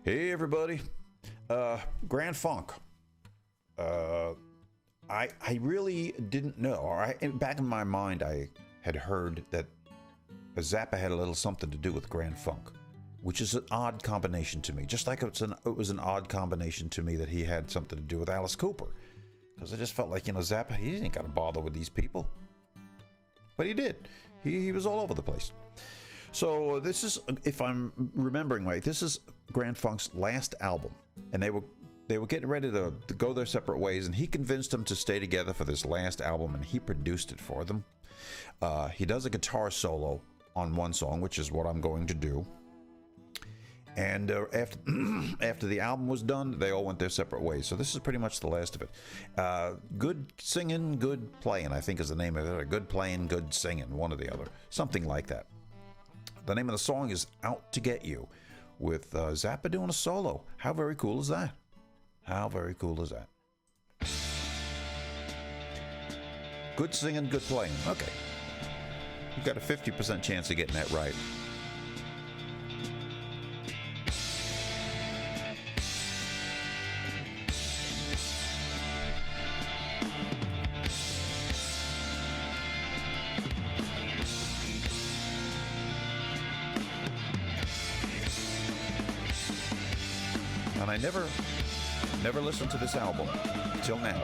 Hey everybody, Grand Funk. I really didn't know. Back in my mind, I had heard that Zappa had a little something to do with Grand Funk, which is an odd combination to me. Just like it was an odd combination to me that he had something to do with Alice Cooper, because I just felt like, Zappa, he ain't got to bother with these people, but he did. He was all over the place. So this is, if I'm remembering right, this is Grand Funk's last album, and they were getting ready to go their separate ways, and he convinced them to stay together for this last album, and he produced it for them. He does a guitar solo on one song, which is what I'm going to do. And after the album was done, they all went their separate ways. So this is pretty much the last of it. Good Singin, Good Playin, I think is the name of it. Or Good Playin, Good Singin, one or the other. Something like that. The name of the song is Out to Get You, with Zappa doing a solo. How very cool is that? How very cool is that? Good singing, good playing. Okay. You've got a 50% chance of getting that right. And I never listened to this album till now.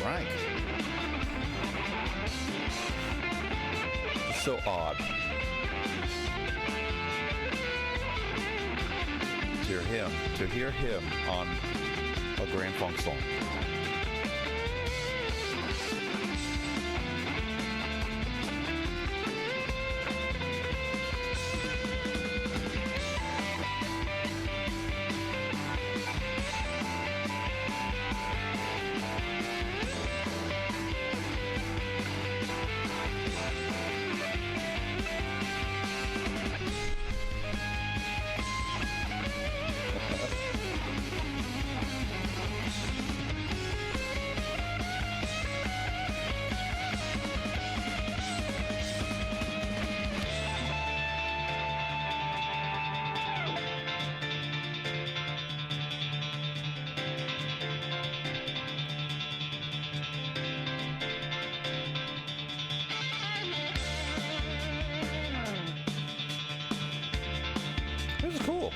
Frank. So odd to hear him on a Grand Funk song. This is cool.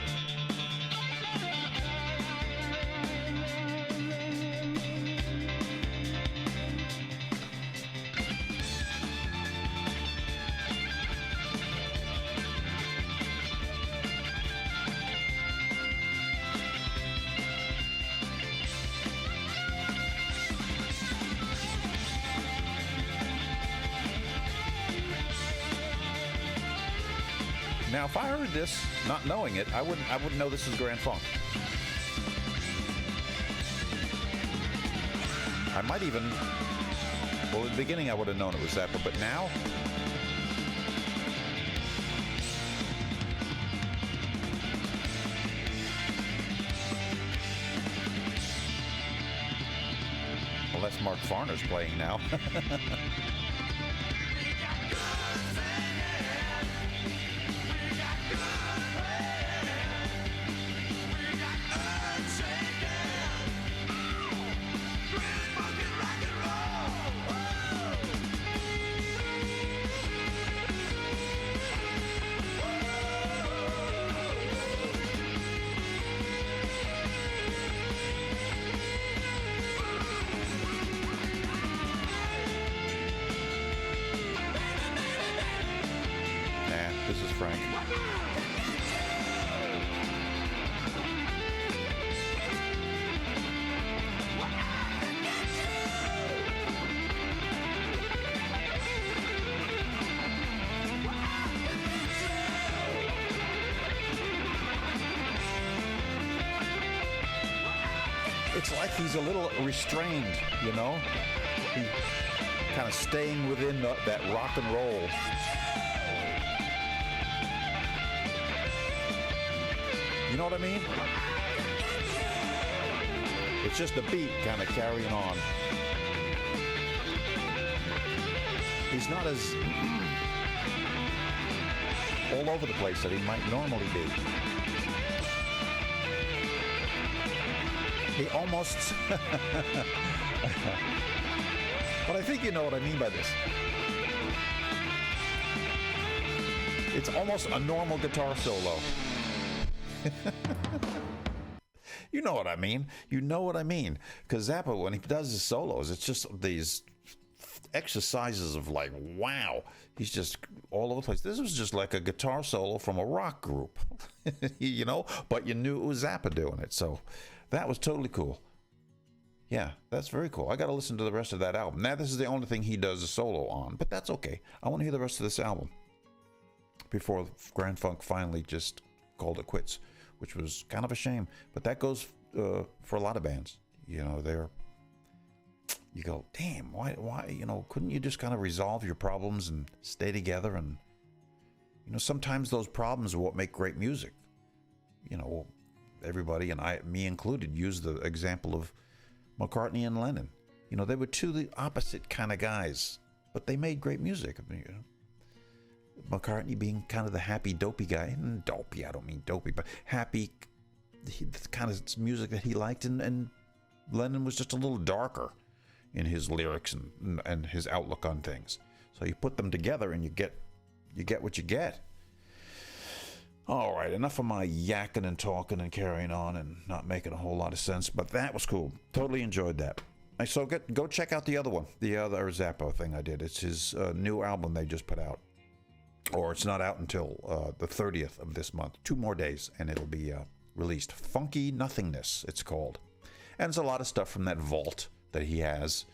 Now, if I heard this, not knowing it, I wouldn't know this is Grand Funk. I might even, well, in the beginning I would have known it was Zappa, but now, unless Mark Farner's playing now. This is Frank. like he's a little restrained, you know? He kind of staying within that rock and roll. You know what I mean? It's just a beat kind of carrying on. He's not as all over the place that he might normally be. He almost... But I think you know what I mean by this. It's almost a normal guitar solo. You know what I mean. You know what I mean. Because Zappa, when he does his solos, it's just these exercises of like, wow. He's just all over the place. This was just like a guitar solo from a rock group. You know? But you knew it was Zappa doing it. So that was totally cool. Yeah, that's very cool. I got to listen to the rest of that album. Now, this is the only thing he does a solo on. But that's okay. I want to hear the rest of this album. Before Grand Funk finally just called it quits, which was kind of a shame. But that goes for a lot of bands. You know, you go, damn, why, you know, couldn't you just kind of resolve your problems and stay together? And, you know, sometimes those problems are what make great music. You know, everybody, and me included, use the example of McCartney and Lennon. You know, they were two the opposite kind of guys, but they made great music. I mean, you know, McCartney being kind of the happy, dopey guy. Dopey, I don't mean dopey, but happy, the kind of music that he liked. And Lennon was just a little darker in his lyrics and his outlook on things. So you put them together and you get what you get. All right, enough of my yakking and talking and carrying on and not making a whole lot of sense, but that was cool. Totally enjoyed that. So go check out the other one, the other Zappa thing I did. It's his new album they just put out. Or it's not out until the 30th of this month. 2 more days, and it'll be released. Funky Nothingness, it's called. And there's a lot of stuff from that vault that he has.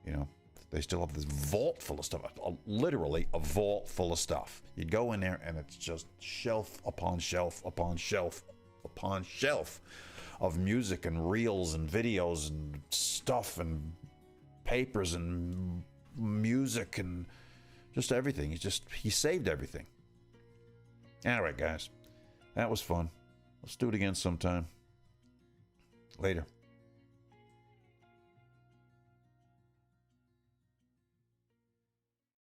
You know, they still have this vault full of stuff. Literally a vault full of stuff. You go in there, and it's just shelf upon shelf upon shelf upon shelf of music and reels and videos and stuff and papers and music and just everything. He saved everything. All right, guys. That was fun. Let's do it again sometime. Later.